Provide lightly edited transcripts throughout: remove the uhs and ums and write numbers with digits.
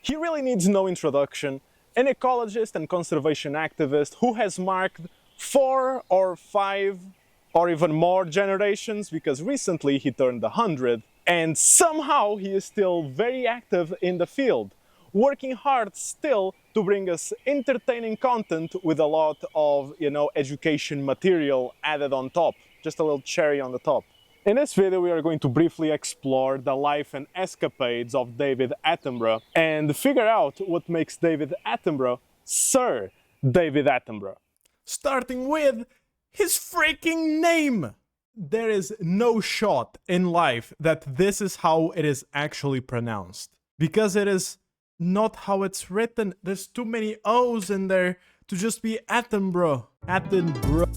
He really needs no introduction, an ecologist and conservation activist who has marked 4 or 5 or even more generations, because recently he turned 100, and somehow he is still very active in the field, working hard still to bring us entertaining content with a lot of, education material added on top, just a little cherry on the top. In this video we are going to briefly explore the life and escapades of David Attenborough and figure out what makes David Attenborough Sir David Attenborough. Starting with his freaking name! There is no shot in life that this is how it is actually pronounced, because it is not how it's written. There's too many O's in there to just be Attenborough. Attenborough.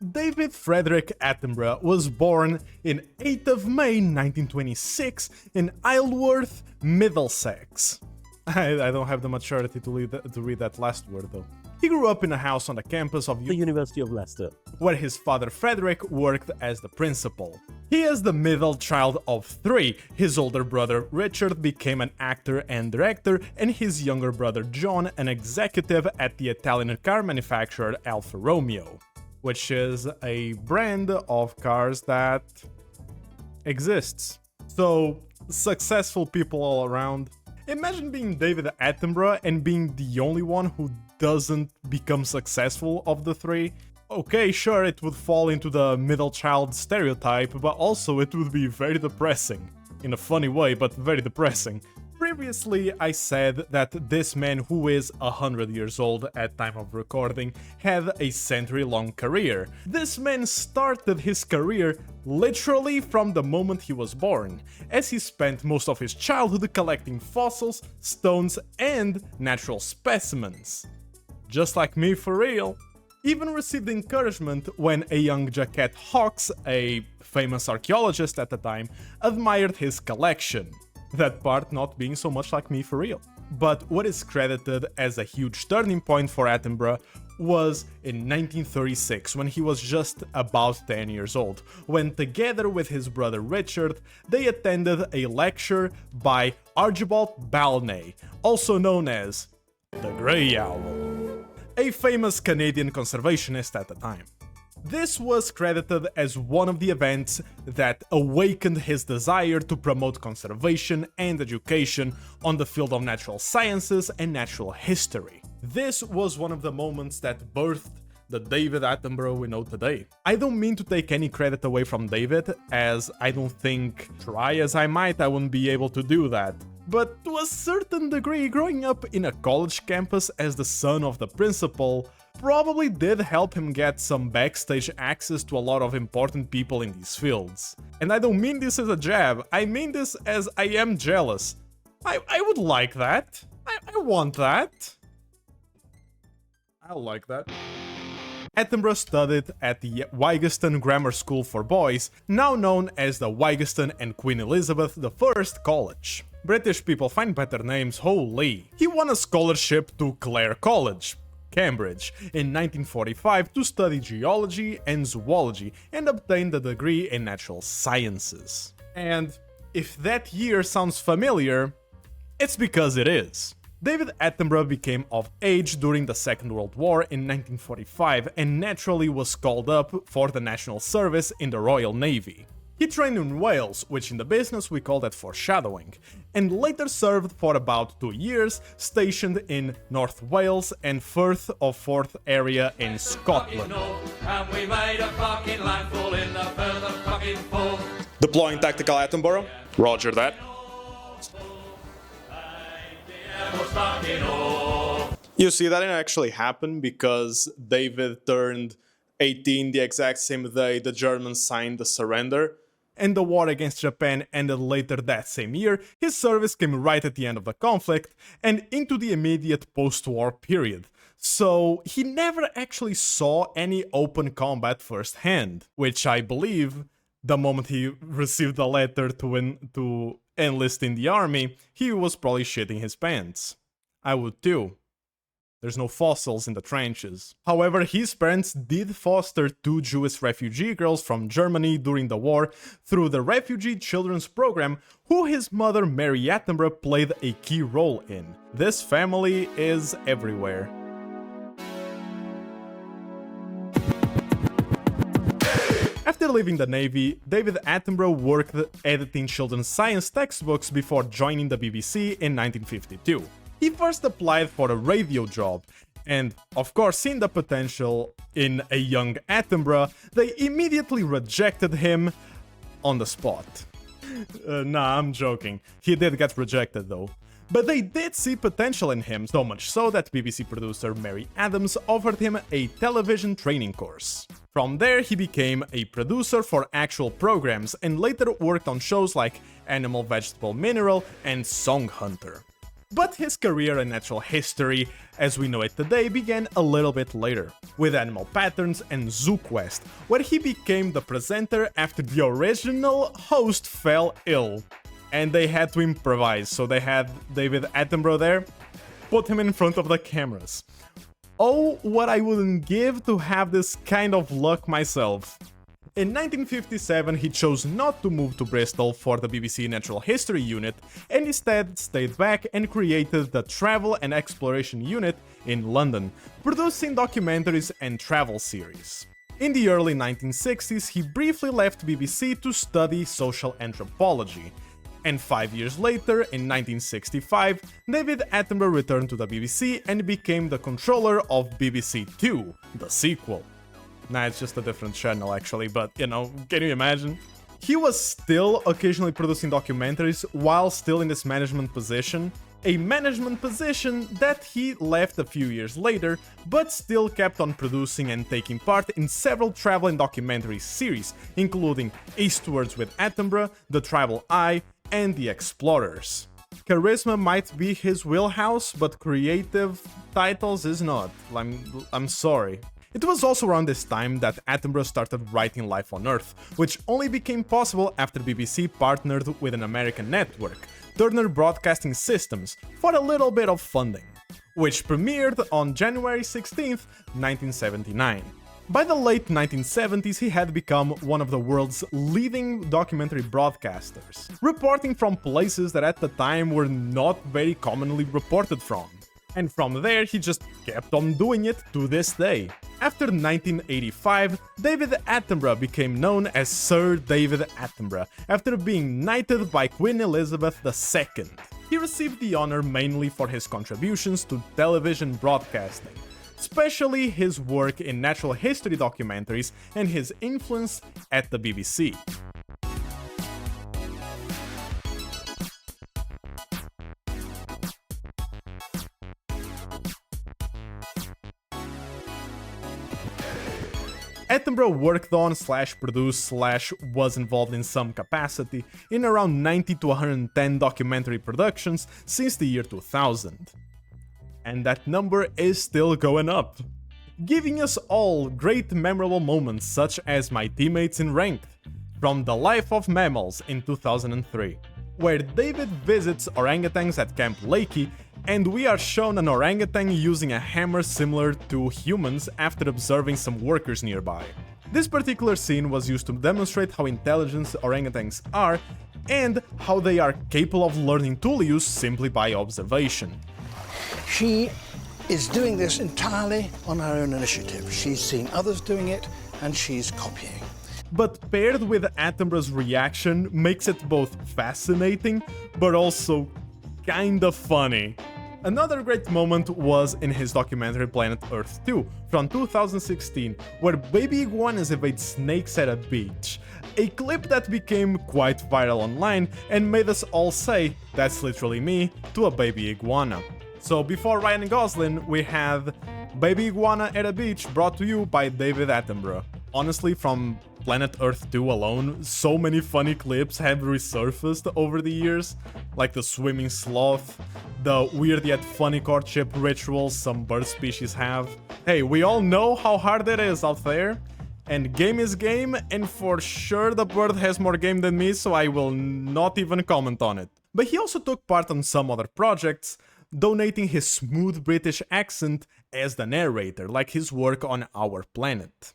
David Frederick Attenborough was born in 8th of May 1926 in Isleworth, Middlesex. I don't have the maturity to read that last word though. He grew up in a house on the campus of the University of Leicester, where his father Frederick worked as the principal. He is the middle child of 3. His older brother Richard became an actor and director, and his younger brother John an executive at the Italian car manufacturer Alfa Romeo, which is a brand of cars that exists. So, successful people all around. Imagine being David Attenborough and being the only one who doesn't become successful of the 3. Okay, sure, it would fall into the middle child stereotype, but also it would be very depressing. In a funny way, but very depressing. Previously, I said that this man, who is 100 years old at time of recording, had a century-long career. This man started his career literally from the moment he was born, as he spent most of his childhood collecting fossils, stones, and natural specimens. Just like me, for real. Even received encouragement when a young Jacquet Hawkes, a famous archaeologist at the time, admired his collection. That part not being so much like me, for real. But what is credited as a huge turning point for Attenborough was in 1936, when he was just about 10 years old, when together with his brother Richard, they attended a lecture by Archibald Balney, also known as the Grey Owl, a famous Canadian conservationist at the time. This was credited as one of the events that awakened his desire to promote conservation and education on the field of natural sciences and natural history. This was one of the moments that birthed the David Attenborough we know today. I don't mean to take any credit away from David, as I don't think, try as I might, I wouldn't be able to do that. But to a certain degree, growing up in a college campus as the son of the principal probably did help him get some backstage access to a lot of important people in these fields. And I don't mean this as a jab, I mean this as I am jealous. I would like that. I want that. I like that. Attenborough studied at the Wigeston Grammar School for Boys, now known as the Wigeston and Queen Elizabeth I College. British people find better names, holy. He won a scholarship to Clare College, Cambridge, in 1945 to study geology and zoology, and obtained a degree in natural sciences. And if that year sounds familiar, it's because it is. David Attenborough became of age during the Second World War in 1945 and naturally was called up for the National Service in the Royal Navy. He trained in Wales, which in the business we call that foreshadowing, and later served for about 2 years, stationed in North Wales and Firth of Forth area in Scotland. Deploying tactical Attenborough. Roger that. You see, that didn't actually happen because David turned 18 the exact same day the Germans signed the surrender, and the war against Japan ended later that same year. His service came right at the end of the conflict and into the immediate post-war period. So he never actually saw any open combat firsthand, which I believe the moment he received a letter to enlist in the army, he was probably shitting his pants. I would too. There's no fossils in the trenches. However, his parents did foster 2 Jewish refugee girls from Germany during the war through the Refugee Children's Program, who his mother Mary Attenborough played a key role in. This family is everywhere. After leaving the Navy, David Attenborough worked editing children's science textbooks before joining the BBC in 1952. He first applied for a radio job, and of course, seeing the potential in a young Attenborough, they immediately rejected him on the spot. Nah, I'm joking. He did get rejected though. But they did see potential in him, so much so that BBC producer Mary Adams offered him a television training course. From there, he became a producer for actual programs and later worked on shows like Animal, Vegetable, Mineral and Song Hunter. But his career in natural history, as we know it today, began a little bit later, with Animal Patterns and Zoo Quest, where he became the presenter after the original host fell ill. And they had to improvise, so they had David Attenborough there, put him in front of the cameras. Oh, what I wouldn't give to have this kind of luck myself. In 1957, he chose not to move to Bristol for the BBC Natural History Unit and instead stayed back and created the Travel and Exploration Unit in London, producing documentaries and travel series. In the early 1960s, he briefly left BBC to study social anthropology, and 5 years later, in 1965, David Attenborough returned to the BBC and became the controller of BBC Two, the sequel. Nah, it's just a different channel actually, but you know, can you imagine? He was still occasionally producing documentaries while still in this management position, a management position that he left a few years later, but still kept on producing and taking part in several travel and documentary series, including Eastwards with Attenborough, The Tribal Eye, and The Explorers. Charisma might be his wheelhouse, but creative titles is not. I'm sorry. It was also around this time that Attenborough started writing Life on Earth, which only became possible after BBC partnered with an American network, Turner Broadcasting Systems, for a little bit of funding, which premiered on January 16th, 1979. By the late 1970s, he had become one of the world's leading documentary broadcasters, reporting from places that at the time were not very commonly reported from. And from there, he just kept on doing it to this day. After 1985, David Attenborough became known as Sir David Attenborough, after being knighted by Queen Elizabeth II. He received the honor mainly for his contributions to television broadcasting, especially his work in natural history documentaries and his influence at the BBC. Attenborough worked on / produced / was involved in some capacity in around 90 to 110 documentary productions since the year 2000. And that number is still going up, giving us all great memorable moments such as My Teammates in Ranked, from The Life of Mammals in 2003, where David visits orangutans at Camp Lakey and we are shown an orangutan using a hammer similar to humans after observing some workers nearby. This particular scene was used to demonstrate how intelligent orangutans are and how they are capable of learning tool use simply by observation. She is doing this entirely on her own initiative. She's seen others doing it and she's copying. But paired with Attenborough's reaction makes it both fascinating but also kinda funny. Another great moment was in his documentary Planet Earth 2 from 2016, where baby iguanas evade snakes at a beach, a clip that became quite viral online and made us all say, "That's literally me," to a baby iguana. So before Ryan Gosling, we have Baby Iguana at a Beach, brought to you by David Attenborough. Honestly, from Planet Earth 2 alone, so many funny clips have resurfaced over the years, like the swimming sloth, the weird yet funny courtship rituals some bird species have. Hey, we all know how hard it is out there, and game is game, and for sure the bird has more game than me, so I will not even comment on it. But he also took part on some other projects, donating his smooth British accent as the narrator, like his work on Our Planet.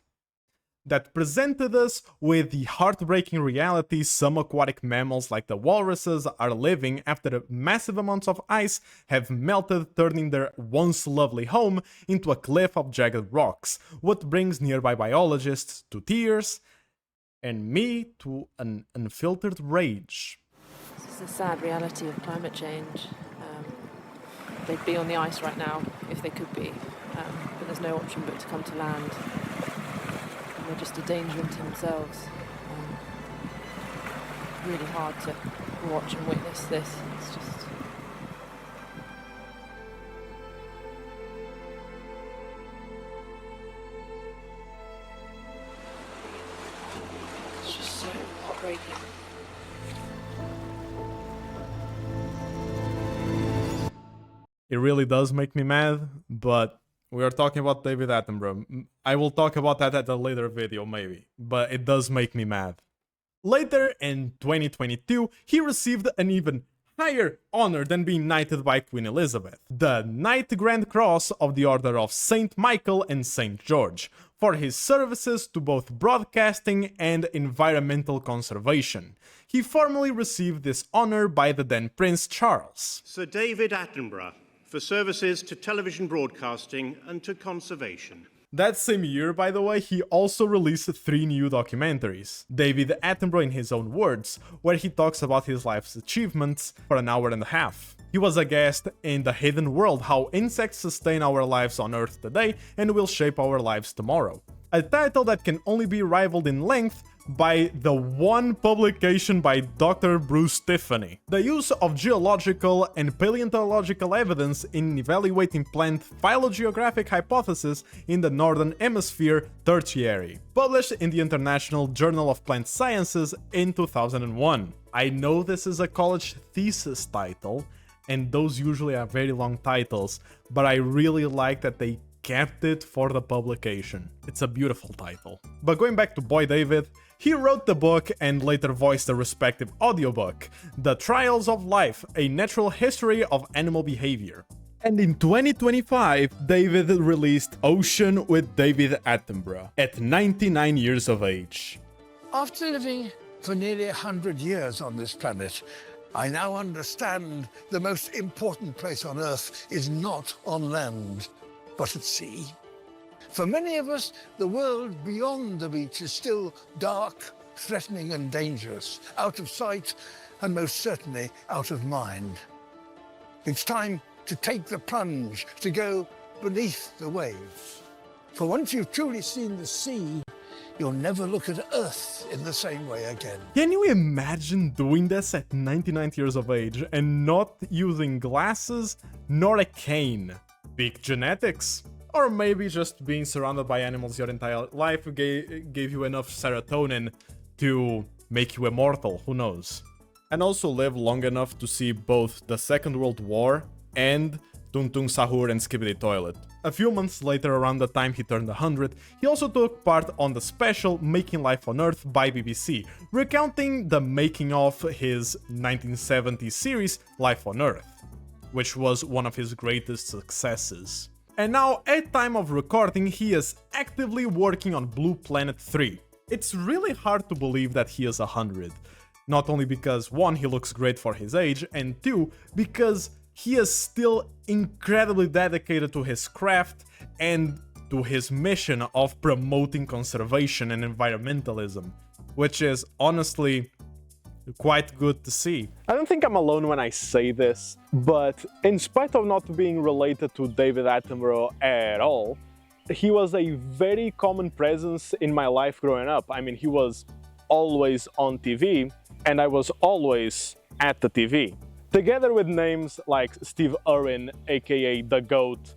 That presented us with the heartbreaking reality some aquatic mammals like the walruses are living after massive amounts of ice have melted, turning their once lovely home into a cliff of jagged rocks, what brings nearby biologists to tears and me to an unfiltered rage. This is the sad reality of climate change. They'd be on the ice right now if they could be, but there's no option but to come to land. And they're just a danger unto themselves. Really hard to watch and witness this. It's just so heartbreaking. It really does make me mad, but we are talking about David Attenborough. I will talk about that at a later video, maybe, but it does make me mad. Later, in 2022, he received an even higher honor than being knighted by Queen Elizabeth, the Knight Grand Cross of the Order of St. Michael and St. George, for his services to both broadcasting and environmental conservation. He formally received this honor by the then Prince Charles. Sir David Attenborough, for services to television broadcasting and to conservation. That same year, by the way, he also released 3 new documentaries. David Attenborough in his own words, where he talks about his life's achievements for an hour and a half. He was a guest in The Hidden World, How Insects Sustain Our Lives on Earth Today and Will Shape Our Lives Tomorrow. A title that can only be rivaled in length by the one publication by Dr. Bruce Tiffany. The use of geological and paleontological evidence in evaluating plant phylogeographic hypotheses in the Northern Hemisphere Tertiary, published in the International Journal of Plant Sciences in 2001. I know this is a college thesis title, and those usually are very long titles, but I really like that they kept it for the publication. It's a beautiful title. But going back to Boy David, he wrote the book and later voiced the respective audiobook, The Trials of Life, A Natural History of Animal Behavior. And in 2025, David released Ocean with David Attenborough, at 99 years of age. After living for nearly 100 years on this planet, I now understand the most important place on Earth is not on land, but at sea. For many of us, the world beyond the beach is still dark, threatening and dangerous, out of sight and most certainly out of mind. It's time to take the plunge, to go beneath the waves. For once you've truly seen the sea, you'll never look at Earth in the same way again. Can you imagine doing this at 99 years of age and not using glasses nor a cane? Peak genetics. Or maybe just being surrounded by animals your entire life gave you enough serotonin to make you immortal, who knows? And also live long enough to see both the Second World War and Tung Tung Sahur and Skibidi Toilet. A few months later, around the time he turned 100, he also took part on the special Making Life on Earth by BBC, recounting the making of his 1970 series Life on Earth, which was one of his greatest successes. And now, at time of recording, he is actively working on Blue Planet 3. It's really hard to believe that he is 100. Not only because 1, he looks great for his age, and 2, because he is still incredibly dedicated to his craft and to his mission of promoting conservation and environmentalism, which is honestly quite good to see. I don't think I'm alone when I say this, but in spite of not being related to David Attenborough at all, he was a very common presence in my life growing up. I mean, he was always on TV, and I was always at the TV. Together with names like Steve Irwin, aka The Goat,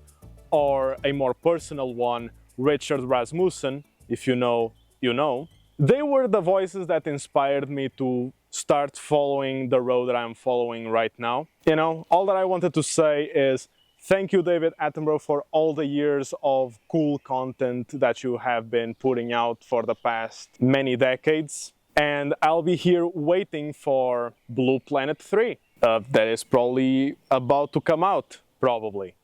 or a more personal one, Richard Rasmussen, if you know, you know, they were the voices that inspired me to start following the road that I'm following right now. You know, all that I wanted to say is thank you, David Attenborough, for all the years of cool content that you have been putting out for the past many decades. And I'll be here waiting for Blue Planet 3. That is probably about to come out Probably.